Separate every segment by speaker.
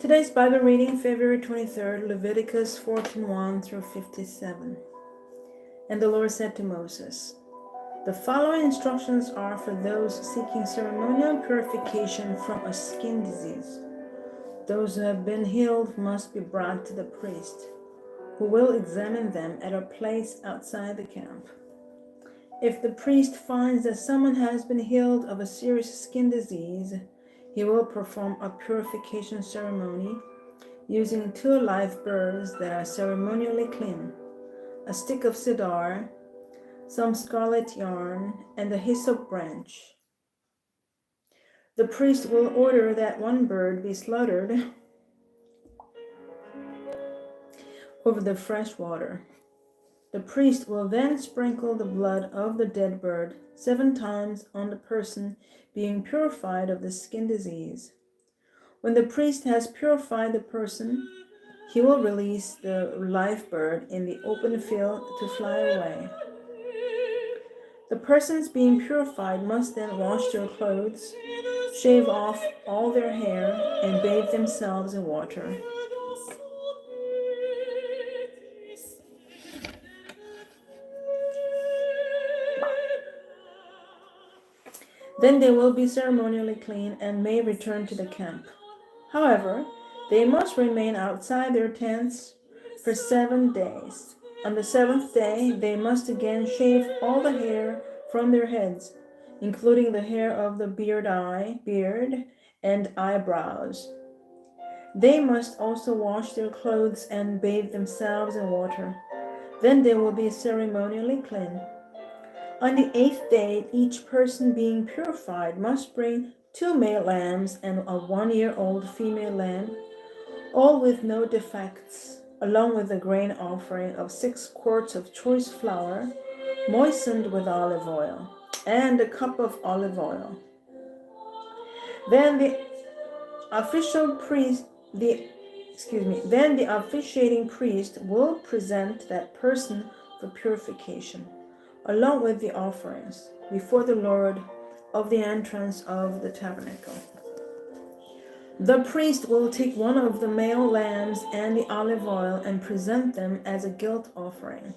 Speaker 1: Today's Bible reading, February 23rd, Leviticus 14:1 through 57. And the Lord said to Moses, "The following instructions are for those seeking ceremonial purification from a skin disease. Those who have been healed must be brought to the priest, who will examine them at a place outside the camp. If the priest finds that someone has been healed of a serious skin disease, he will perform a purification ceremony using 2 live birds that are ceremonially clean, a stick of cedar, some scarlet yarn, and a hyssop branch. The priest will order that one bird be slaughtered over the fresh water. The priest will then sprinkle the blood of the dead bird 7 times on the person being purified of the skin disease. When the priest has purified the person, he will release the live bird in the open field to fly away. The persons being purified must then wash their clothes, shave off all their hair, and bathe themselves in water. Then they will be ceremonially clean and may return to the camp. However, they must remain outside their tents for 7 days. On the 7th day, they must again shave all the hair from their heads, including the hair of the beard and eyebrows. They must also wash their clothes and bathe themselves in water. Then they will be ceremonially clean. On the 8th day, each person being purified must bring 2 male lambs and a 1-year-old female lamb, all with no defects, along with a grain offering of 6 quarts of choice flour, moistened with olive oil, and a cup of olive oil. Then the officiating priest will present that person for purification, along with the offerings, before the Lord of the entrance of the tabernacle. The priest will take one of the male lambs and the olive oil and present them as a guilt offering,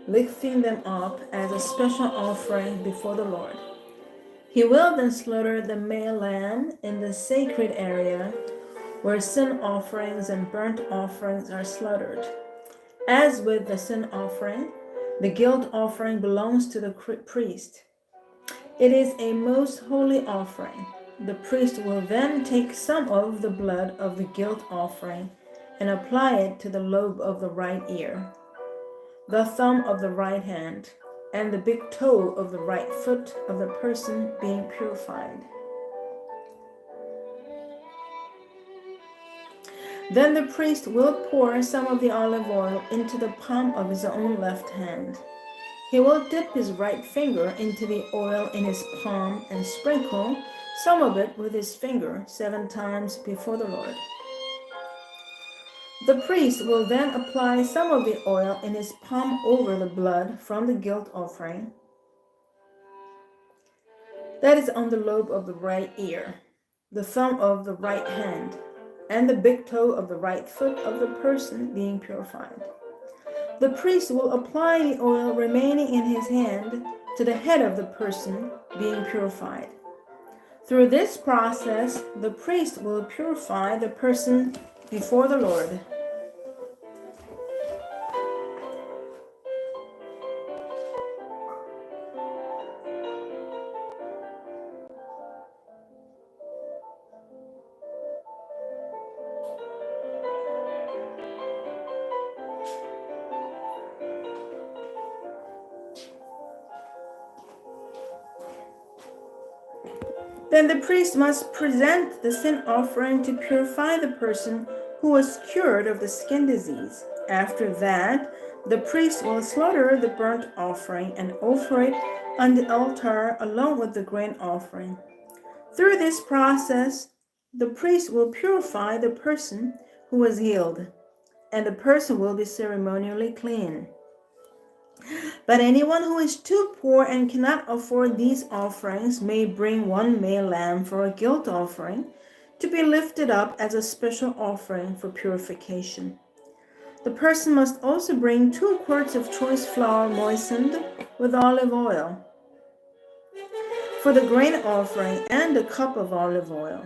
Speaker 1: lifting them up as a special offering before the Lord. He will then slaughter the male lamb in the sacred area where sin offerings and burnt offerings are slaughtered. As with the sin offering, the guilt offering belongs to the priest. It is a most holy offering. The priest will then take some of the blood of the guilt offering and apply it to the lobe of the right ear, the thumb of the right hand, and the big toe of the right foot of the person being purified. Then the priest will pour some of the olive oil into the palm of his own left hand. He will dip his right finger into the oil in his palm and sprinkle some of it with his finger 7 times before the Lord. The priest will then apply some of the oil in his palm over the blood from the guilt offering that is on the lobe of the right ear, the thumb of the right hand, and the big toe of the right foot of the person being purified. The priest will apply the oil remaining in his hand to the head of the person being purified. Through this process, the priest will purify the person before the Lord. Then the priest must present the sin offering to purify the person who was cured of the skin disease. After that, the priest will slaughter the burnt offering and offer it on the altar along with the grain offering. Through this process, the priest will purify the person who was healed, and the person will be ceremonially clean. But anyone who is too poor and cannot afford these offerings may bring 1 male lamb for a guilt offering, to be lifted up as a special offering for purification. The person must also bring 2 quarts of choice flour moistened with olive oil for the grain offering and a cup of olive oil.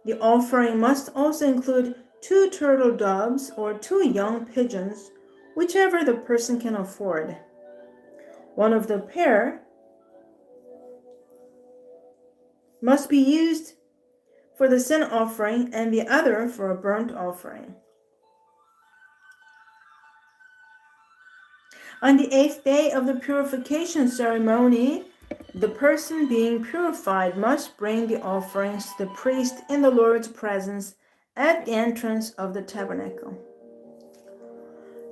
Speaker 1: The offering must also include 2 turtle doves or 2 young pigeons, whichever the person can afford. One of the pair must be used for the sin offering and the other for a burnt offering. On the 8th day of the purification ceremony, the person being purified must bring the offerings to the priest in the Lord's presence at the entrance of the tabernacle.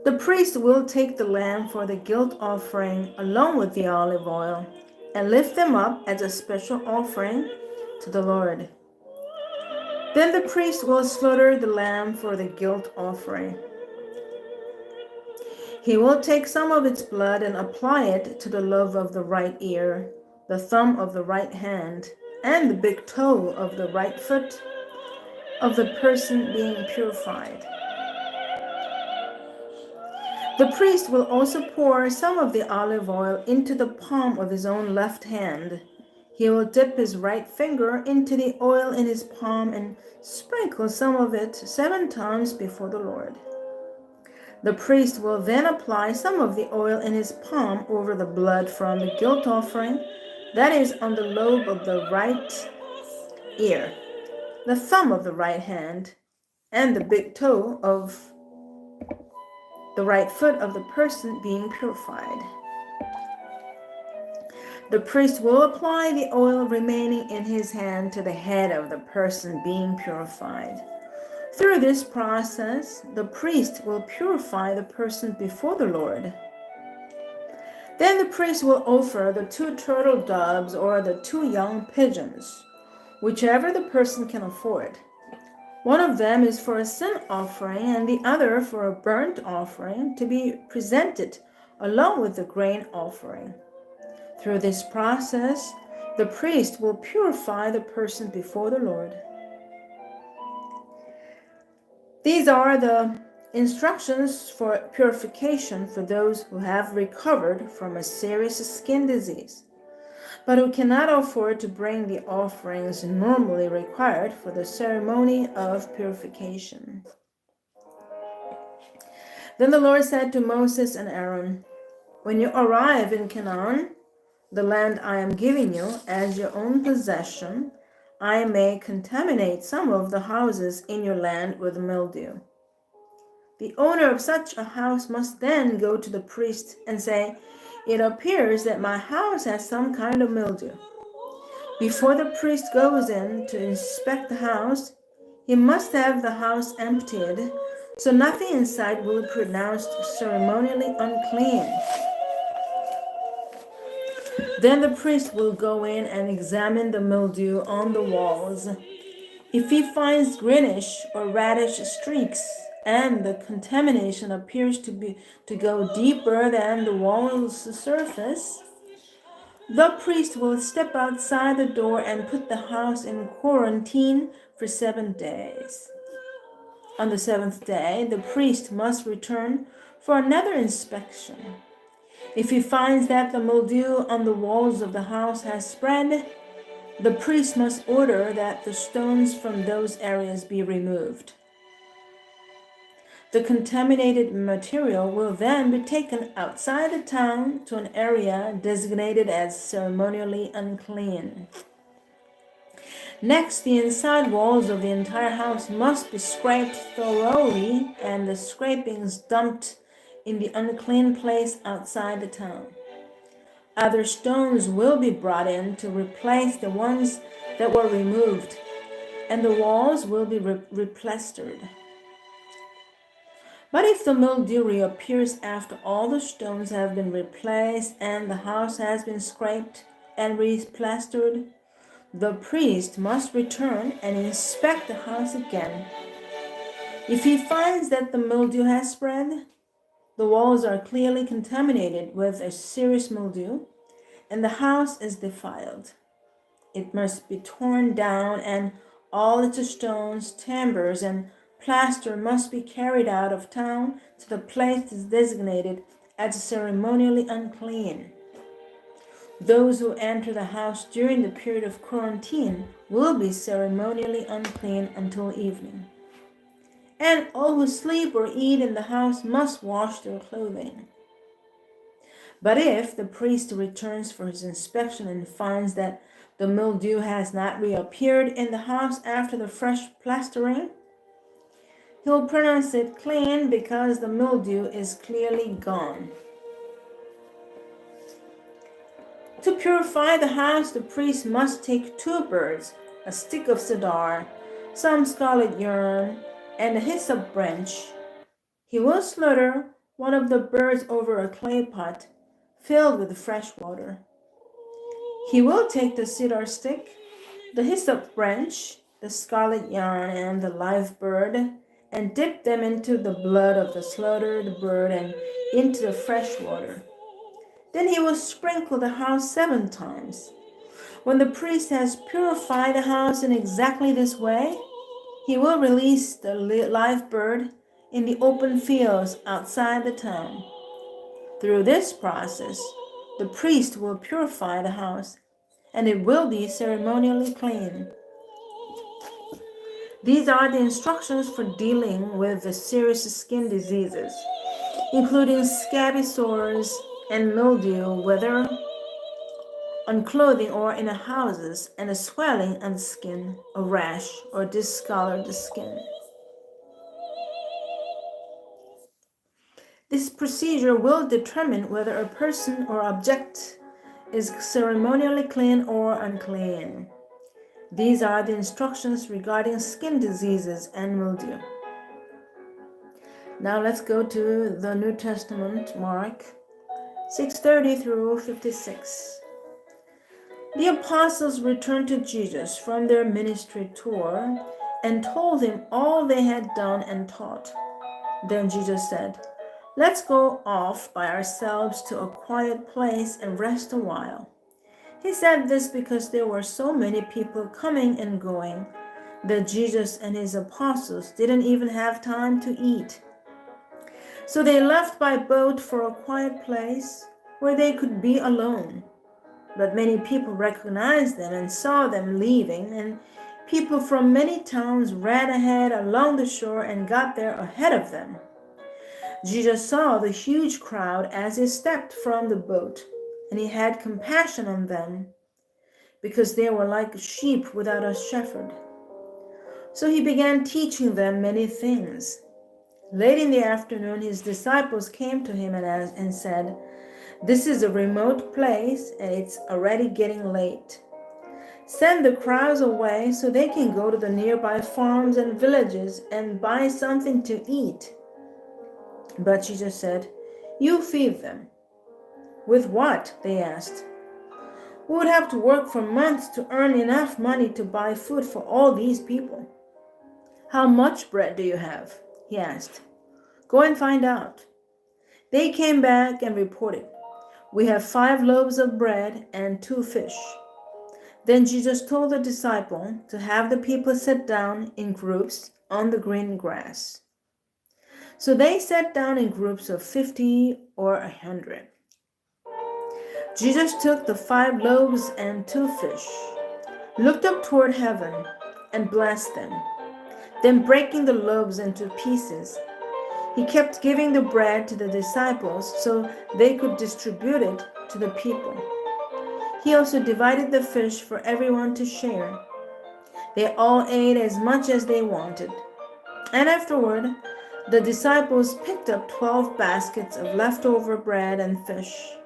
Speaker 1: The priest will take the lamb for the guilt offering along with the olive oil and lift them up as a special offering to the Lord. Then the priest will slaughter the lamb for the guilt offering. He will take some of its blood and apply it to the lobe of the right ear, the thumb of the right hand, and the big toe of the right foot of the person being purified. The priest will also pour some of the olive oil into the palm of his own left hand. He will dip his right finger into the oil in his palm and sprinkle some of it 7 times before the Lord. The priest will then apply some of the oil in his palm over the blood from the guilt offering, that is, on the lobe of the right ear, the thumb of the right hand, and the big toe of the right foot of the person being purified. The priest will apply the oil remaining in his hand to the head of the person being purified. Through this process, the priest will purify the person before the Lord. Then the priest will offer the 2 turtle doves or the 2 young pigeons, whichever the person can afford. One of them is for a sin offering and the other for a burnt offering to be presented along with the grain offering. Through this process, the priest will purify the person before the Lord. These are the instructions for purification for those who have recovered from a serious skin disease, but who cannot afford to bring the offerings normally required for the ceremony of purification. Then the Lord said to Moses and Aaron, "When you arrive in Canaan, the land I am giving you as your own possession, I may contaminate some of the houses in your land with mildew. The owner of such a house must then go to the priest and say, 'It appears that my house has some kind of mildew.' Before the priest goes in to inspect the house, he must have the house emptied, so nothing inside will be pronounced ceremonially unclean. Then the priest will go in and examine the mildew on the walls. If he finds greenish or reddish streaks, and the contamination appears to go deeper than the wall's surface, the priest will step outside the door and put the house in quarantine for 7 days. On the 7th day, the priest must return for another inspection. If he finds that the mildew on the walls of the house has spread, the priest must order that the stones from those areas be removed. The contaminated material will then be taken outside the town to an area designated as ceremonially unclean. Next, the inside walls of the entire house must be scraped thoroughly and the scrapings dumped in the unclean place outside the town. Other stones will be brought in to replace the ones that were removed, and the walls will be replastered. But if the mildew reappears after all the stones have been replaced and the house has been scraped and replastered, the priest must return and inspect the house again. If he finds that the mildew has spread, the walls are clearly contaminated with a serious mildew, and the house is defiled, it must be torn down and All its stones, timbers, and plaster must be carried out of town to the place designated as ceremonially unclean. Those who enter the house during the period of quarantine will be ceremonially unclean until evening. And all who sleep or eat in the house must wash their clothing. But if the priest returns for his inspection and finds that the mildew has not reappeared in the house after the fresh plastering, he'll pronounce it clean because the mildew is clearly gone. To purify the house, the priest must take 2 birds, a stick of cedar, some scarlet yarn, and a hyssop branch. He will slaughter one of the birds over a clay pot filled with fresh water. He will take the cedar stick, the hyssop branch, the scarlet yarn, and the live bird, and dip them into the blood of the slaughtered bird and into the fresh water. Then he will sprinkle the house 7 times. When the priest has purified the house in exactly this way, he will release the live bird in the open fields outside the town. Through this process, the priest will purify the house, and it will be ceremonially clean. These are the instructions for dealing with the serious skin diseases, including scabby sores and mildew, whether on clothing or in houses, and a swelling on the skin, a rash, or discolored skin. This procedure will determine whether a person or object is ceremonially clean or unclean. These are the instructions regarding skin diseases and mildew. Now let's go to the New Testament, Mark 6:30 through 56. The apostles returned to Jesus from their ministry tour and told him all they had done and taught. Then Jesus said, "Let's go off by ourselves to a quiet place and rest a while." He said this because there were so many people coming and going that Jesus and his apostles didn't even have time to eat. So they left by boat for a quiet place where they could be alone. But many people recognized them and saw them leaving, and people from many towns ran ahead along the shore and got there ahead of them. Jesus saw the huge crowd as he stepped from the boat, and he had compassion on them because they were like sheep without a shepherd. So he began teaching them many things. Late in the afternoon, his disciples came to him and said, "This is a remote place and it's already getting late. Send the crowds away so they can go to the nearby farms and villages and buy something to eat." But Jesus said, "You feed them." "With what?" they asked. "We would have to work for months to earn enough money to buy food for all these people." "How much bread do you have?" he asked. "Go and find out." They came back and reported, "We have 5 loaves of bread and 2 fish." Then Jesus told the disciple to have the people sit down in groups on the green grass. So they sat down in groups of 50 or 100. Jesus took the 5 loaves and 2 fish, looked up toward heaven, and blessed them. Then breaking the loaves into pieces, he kept giving the bread to the disciples so they could distribute it to the people. He also divided the fish for everyone to share. They all ate as much as they wanted. And afterward, the disciples picked up 12 baskets of leftover bread and fish.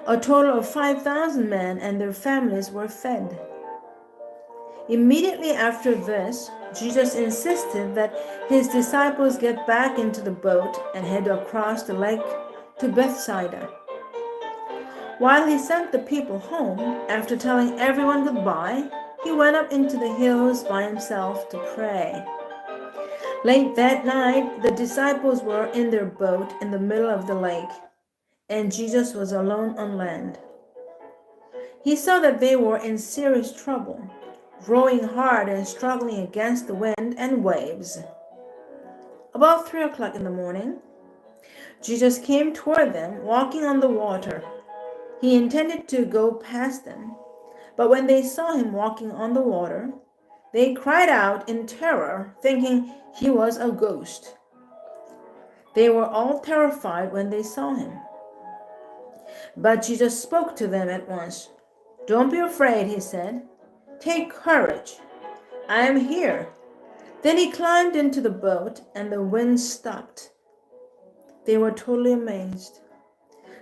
Speaker 1: A total of 5,000 men and their families were fed. Immediately after this, Jesus insisted that his disciples get back into the boat and head across the lake to Bethsaida. While he sent the people home, after telling everyone goodbye, he went up into the hills by himself to pray. Late that night, the disciples were in their boat in the middle of the lake, and Jesus was alone on land. He saw that they were in serious trouble, rowing hard and struggling against the wind and waves. About 3 o'clock in the morning, Jesus came toward them, walking on the water. He intended to go past them, but when they saw him walking on the water, they cried out in terror, thinking he was a ghost. They were all terrified when they saw him. But Jesus spoke to them at once. "Don't be afraid," he said. "Take courage. I am here." Then he climbed into the boat, and the wind stopped. They were totally amazed,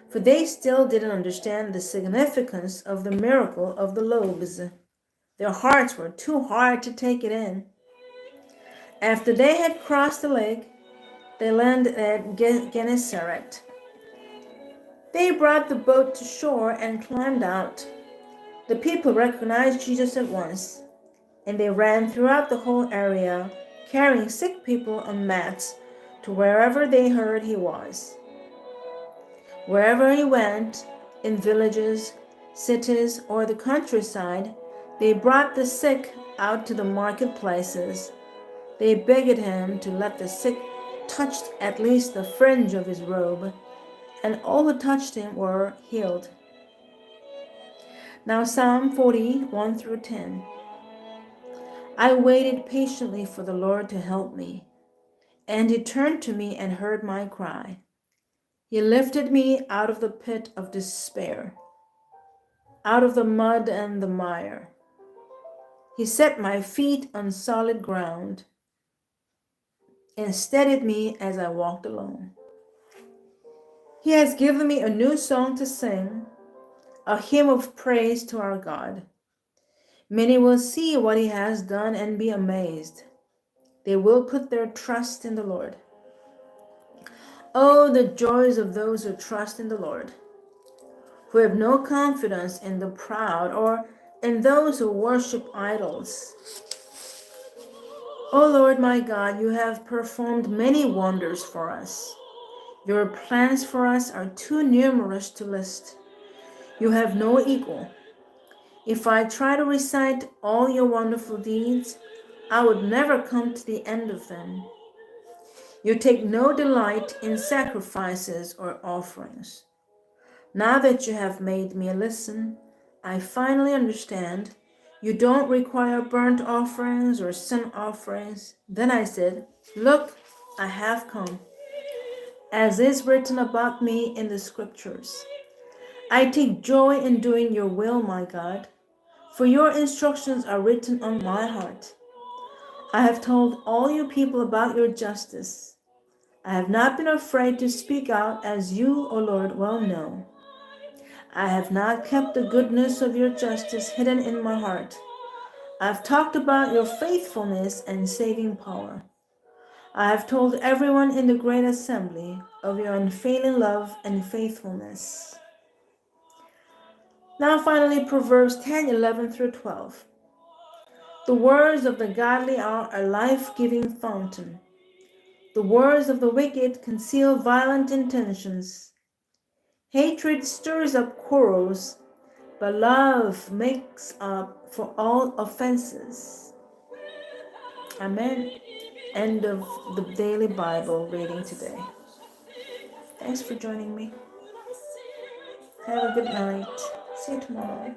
Speaker 1: for they still didn't understand the significance of the miracle of the loaves. Their hearts were too hard to take it in. After they had crossed the lake, they landed at Gennesaret. They brought the boat to shore and climbed out. The people recognized Jesus at once, and they ran throughout the whole area, carrying sick people on mats to wherever they heard he was. Wherever he went, in villages, cities, or the countryside, they brought the sick out to the marketplaces. They begged him to let the sick touch at least the fringe of his robe, and all who touched him were healed. Now Psalm 41 through 10. I waited patiently for the Lord to help me, and he turned to me and heard my cry. He lifted me out of the pit of despair, out of the mud and the mire. He set my feet on solid ground and steadied me as I walked alone. He has given me a new song to sing, a hymn of praise to our God. Many will see what he has done and be amazed. They will put their trust in the Lord. Oh, the joys of those who trust in the Lord, who have no confidence in the proud or in those who worship idols. O Lord my God, you have performed many wonders for us. Your plans for us are too numerous to list. You have no equal. If I try to recite all your wonderful deeds, I would never come to the end of them. You take no delight in sacrifices or offerings. Now that you have made me listen, I finally understand. You don't require burnt offerings or sin offerings. Then I said, Look, I have come, as is written about me in the scriptures. I take joy in doing your will, my God, for your instructions are written on my heart. I have told all you people about your justice. I have not been afraid to speak out, as you, O Lord, well know. I have not kept the goodness of your justice hidden in my heart. I have talked about your faithfulness and saving power. I have told everyone in the great assembly of your unfailing love and faithfulness. Now finally, Proverbs 10:11 through 12. The words of the godly are a life-giving fountain. The words of the wicked conceal violent intentions. Hatred stirs up quarrels, but love makes up for all offenses. Amen. End of the daily Bible reading today. Thanks for joining me. Have a good night. See you tomorrow.